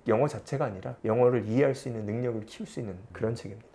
영어 자체가 아니라 영어를 이해할 수 있는 능력을 키울 수 있는 그런 책입니다.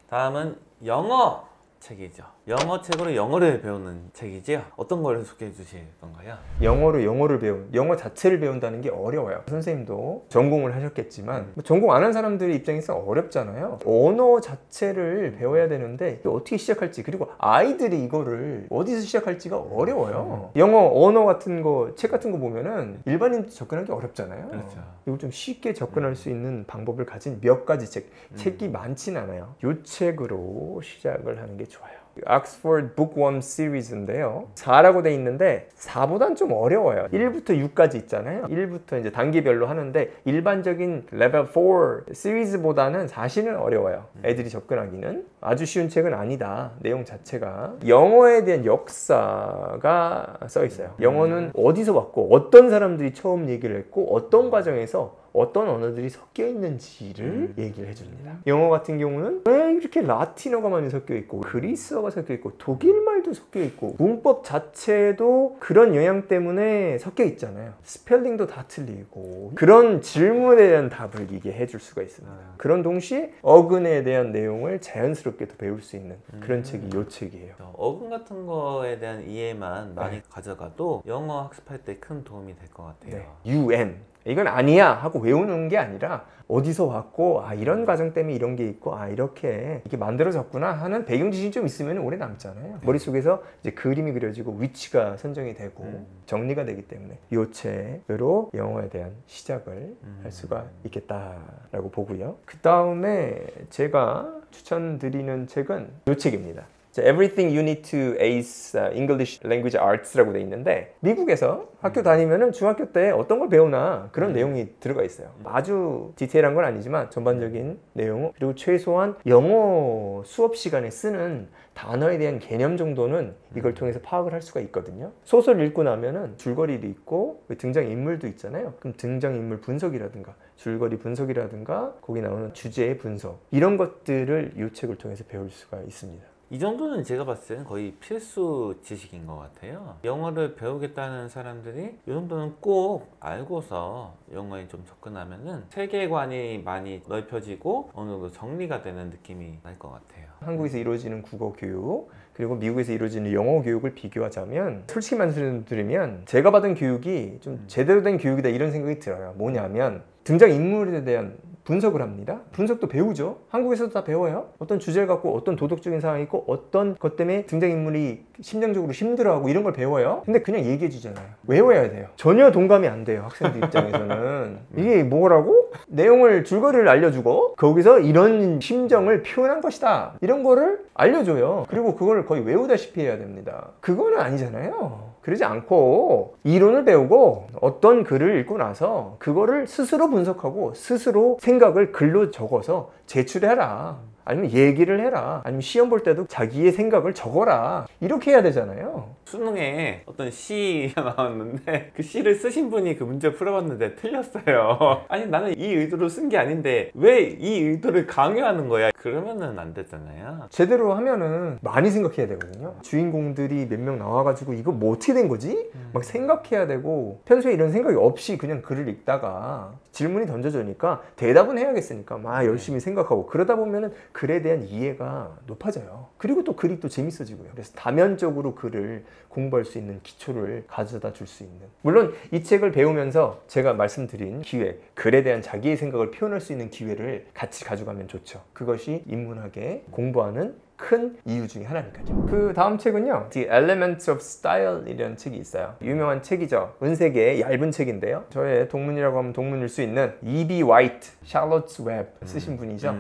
다음은 영어 책이죠. 영어 책으로 영어를 배우는 책이지요. 어떤 걸 소개해 주실 건가요? 영어로 영어를 영어 자체를 배운다는 게 어려워요. 선생님도 전공을 하셨겠지만 전공 안 한 사람들의 입장에서 어렵잖아요. 언어 자체를 배워야 되는데 어떻게 시작할지, 그리고 아이들이 이거를 어디서 시작할지가 어려워요. 영어 언어 같은 거, 책 같은 거 보면은 일반인도 접근하기 어렵잖아요. 그렇죠. 이걸 좀 쉽게 접근할 수 있는 방법을 가진 몇 가지 책이 많진 않아요. 이 책으로 시작을 하는 게 좋아요. 옥스퍼드 북1 시리즈인데요. 4라고 돼 있는데 4보단 좀 어려워요. 1부터 6까지 있잖아요. 1부터 이제 단계별로 하는데 일반적인 레벨 4 시리즈보다는 사실은 어려워요. 애들이 접근하기는. 아주 쉬운 책은 아니다. 내용 자체가. 영어에 대한 역사가 써 있어요. 영어는 어디서 왔고 어떤 사람들이 처음 얘기를 했고 어떤 과정에서 어떤 언어들이 섞여 있는지를 얘기를 해줍니다. 영어 같은 경우는 왜 이렇게 라틴어가 많이 섞여 있고 그리스어가 섞여 있고 독일말도 섞여 있고 문법 자체도 그런 영향 때문에 섞여 있잖아요. 스펠링도 다 틀리고 그런 질문에 대한 답을 이게 해줄 수가 있습니다. 그런 동시에 어근에 대한 내용을 자연스럽게 더 배울 수 있는 그런 책이 이 책이에요. 어근 같은 거에 대한 이해만 많이 가져가도 영어 학습할 때 큰 도움이 될 것 같아요. UN 이건 아니야 하고 외우는 게 아니라 어디서 왔고 이런 과정 때문에 이런 게 있고 이렇게 만들어졌구나 하는 배경 지식이 좀 있으면 오래 남잖아요. 머릿속에서 이제 그림이 그려지고 위치가 선정이 되고 정리가 되기 때문에 이 책으로 영어에 대한 시작을 할 수가 있겠다라고 보고요. 그 다음에 제가 추천드리는 책은 이 책입니다. Everything You Need to Ace English Language Arts라고 돼 있는데 미국에서 학교 다니면은 중학교 때 어떤 걸 배우나 그런 내용이 들어가 있어요. 아주 디테일한 건 아니지만 전반적인 내용, 그리고 최소한 영어 수업 시간에 쓰는 단어에 대한 개념 정도는 이걸 통해서 파악을 할 수가 있거든요. 소설 읽고 나면은 줄거리도 있고 등장인물도 있잖아요. 그럼 등장인물 분석이라든가 줄거리 분석이라든가 거기 나오는 주제의 분석, 이런 것들을 이 책을 통해서 배울 수가 있습니다. 이 정도는 제가 봤을 때는 거의 필수 지식인 것 같아요. 영어를 배우겠다는 사람들이 이 정도는 꼭 알고서 영어에 좀 접근하면은 세계관이 많이 넓혀지고 어느 정도 정리가 되는 느낌이 날 것 같아요. 한국에서 이루어지는 국어 교육 그리고 미국에서 이루어지는 영어 교육을 비교하자면 솔직히 말씀드리면 제가 받은 교육이 좀 제대로 된 교육이다 이런 생각이 들어요. 뭐냐면 등장인물에 대한 분석을 합니다. 분석도 배우죠. 한국에서도 다 배워요. 어떤 주제를 갖고 어떤 도덕적인 상황이 있고 어떤 것 때문에 등장인물이 심정적으로 힘들어하고 이런 걸 배워요. 근데 그냥 얘기해 주잖아요. 외워야 돼요. 전혀 동감이 안 돼요. 학생들 입장에서는. 이게 뭐라고? 내용을 줄거리를 알려주고 거기서 이런 심정을 표현한 것이다. 이런 거를 알려줘요. 그리고 그걸 거의 외우다시피 해야 됩니다. 그거는 아니잖아요. 그러지 않고 이론을 배우고 어떤 글을 읽고 나서 그거를 스스로 분석하고 스스로 생각을 글로 적어서 제출해라. 아니면 얘기를 해라. 아니면 시험 볼 때도 자기의 생각을 적어라. 이렇게 해야 되잖아요. 수능에 어떤 시가 나왔는데 그 시를 쓰신 분이 그 문제 풀어봤는데 틀렸어요. 아니 나는 이 의도로 쓴 게 아닌데 왜 이 의도를 강요하는 거야? 그러면은 안 되잖아요. 제대로 하면은 많이 생각해야 되거든요. 주인공들이 몇 명 나와가지고 이거 뭐 어떻게 된 거지? 막 생각해야 되고 평소에 이런 생각이 없이 그냥 글을 읽다가 질문이 던져지니까 대답은 해야겠으니까 막 열심히 생각하고 그러다 보면은 글에 대한 이해가 높아져요. 그리고 또 글이 또 재밌어지고요. 그래서 다면적으로 글을 공부할 수 있는 기초를 가져다 줄 수 있는, 물론 이 책을 배우면서 제가 말씀드린 기회, 글에 대한 자기의 생각을 표현할 수 있는 기회를 같이 가져가면 좋죠. 그것이 인문학에 공부하는 큰 이유 중에 하나니까요. 그 다음 책은요, The Elements of Style 이라는 책이 있어요. 유명한 책이죠. 은색의 얇은 책인데요. 저의 동문이라고 하면 동문일 수 있는 E.B. White, 샬롯 웹 쓰신 분이죠.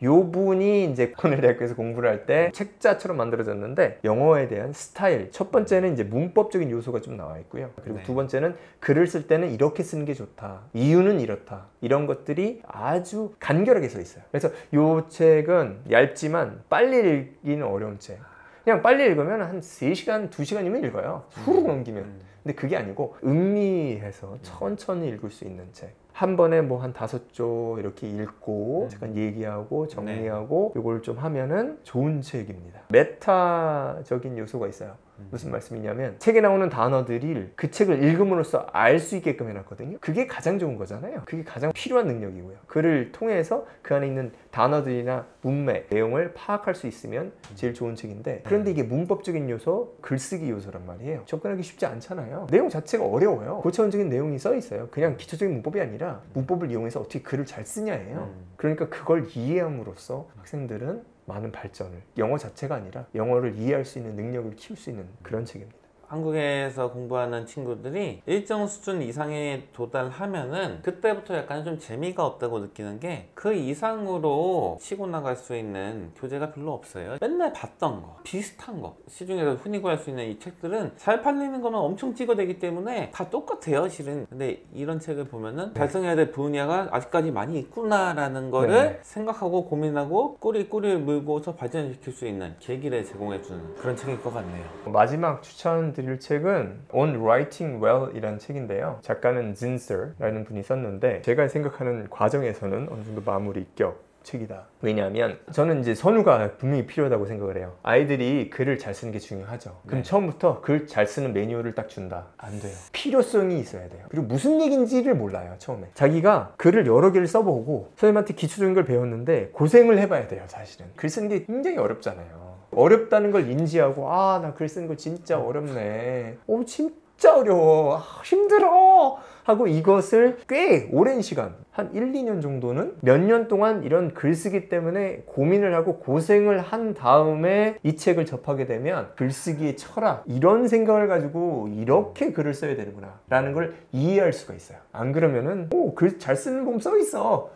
요 분이 이제 코넬 대학교에서 공부를 할 때 책자처럼 만들어졌는데 영어에 대한 스타일, 첫 번째는 이제 문법적인 요소가 좀 나와 있고요. 그리고 두 번째는 글을 쓸 때는 이렇게 쓰는 게 좋다, 이유는 이렇다, 이런 것들이 아주 간결하게 써 있어요. 그래서 요 책은 얇지만 빨리 읽기는 어려운 책. 그냥 빨리 읽으면 한 3시간, 2시간이면 읽어요. 후루룩 넘기면. 근데 그게 아니고 음미해서 천천히 읽을 수 있는 책. 한 번에 뭐 한 5조 이렇게 읽고 잠깐 얘기하고 정리하고 이걸 좀 하면은 좋은 책입니다. 메타적인 요소가 있어요. 무슨 말씀이냐면 책에 나오는 단어들을 그 책을 읽음으로써 알 수 있게끔 해놨거든요. 그게 가장 좋은 거잖아요. 그게 가장 필요한 능력이고요. 글을 통해서 그 안에 있는 단어들이나 문맥, 내용을 파악할 수 있으면 제일 좋은 책인데, 그런데 이게 문법적인 요소, 글쓰기 요소란 말이에요. 접근하기 쉽지 않잖아요. 내용 자체가 어려워요. 고차원적인 내용이 써 있어요. 그냥 기초적인 문법이 아니라 문법을 이용해서 어떻게 글을 잘 쓰냐예요. 그러니까 그걸 이해함으로써 학생들은 많은 발전을, 영어 자체가 아니라 영어를 이해할 수 있는 능력을 키울 수 있는 그런 책입니다. 한국에서 공부하는 친구들이 일정 수준 이상에 도달하면은 그때부터 약간 좀 재미가 없다고 느끼는 게, 그 이상으로 치고 나갈 수 있는 교재가 별로 없어요. 맨날 봤던 거, 비슷한 거, 시중에서 흔히 구할 수 있는 이 책들은 잘 팔리는 거는 엄청 찍어대기 때문에 다 똑같아요, 실은. 근데 이런 책을 보면은 달성해야 될 분야가 아직까지 많이 있구나라는 거를 생각하고 고민하고 꼬리를 물고서 발전시킬 수 있는 계기를 제공해주는 그런 책일 것 같네요. 마지막 추천드릴 책은 On Writing Well 이라는 책인데요. 작가는 진서라는 분이 썼는데, 제가 생각하는 과정에서는 어느 정도 마무리격 책이다. 왜냐하면 저는 이제 선우가 분명히 필요하다고 생각을 해요. 아이들이 글을 잘 쓰는 게 중요하죠. 그럼 처음부터 글 잘 쓰는 매뉴얼을 딱 준다? 안 돼요. 필요성이 있어야 돼요. 그리고 무슨 얘기인지를 몰라요, 처음에. 자기가 글을 여러 개를 써보고 선생님한테 기초적인 걸 배웠는데 고생을 해봐야 돼요, 사실은. 글 쓰는 게 굉장히 어렵잖아요. 어렵다는 걸 인지하고, 아, 나 글 쓰는 거 진짜 어렵네. 진짜 어려워. 힘들어. 하고 이것을 꽤 오랜 시간, 한 1, 2년 정도는 몇 년 동안 이런 글쓰기 때문에 고민을 하고 고생을 한 다음에 이 책을 접하게 되면 글쓰기의 철학, 이런 생각을 가지고 이렇게 글을 써야 되는구나 라는 걸 이해할 수가 있어요. 안 그러면은 글 잘 쓰는 법 써 있어.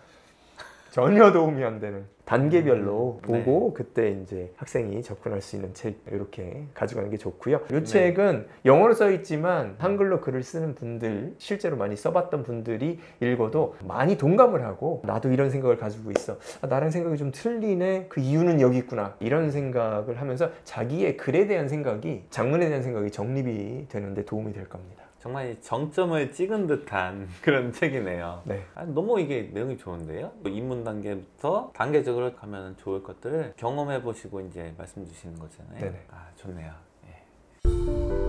전혀 도움이 안 되는. 단계별로 보고 그때 이제 학생이 접근할 수 있는 책, 이렇게 가져가는 게 좋고요. 이 책은 영어로 써 있지만 한글로 글을 쓰는 분들, 실제로 많이 써봤던 분들이 읽어도 많이 동감을 하고, 나도 이런 생각을 가지고 있어, 나랑 생각이 좀 틀리네, 그 이유는 여기 있구나, 이런 생각을 하면서 자기의 글에 대한 생각이, 장문에 대한 생각이 정립이 되는데 도움이 될 겁니다. 정말 정점을 찍은 듯한 그런 책이네요. 네. 너무 이게 내용이 좋은데요? 입문 단계부터 단계적으로 가면 좋을 것들을 경험해 보시고 이제 말씀 주시는 거잖아요. 네네. 좋네요. 예.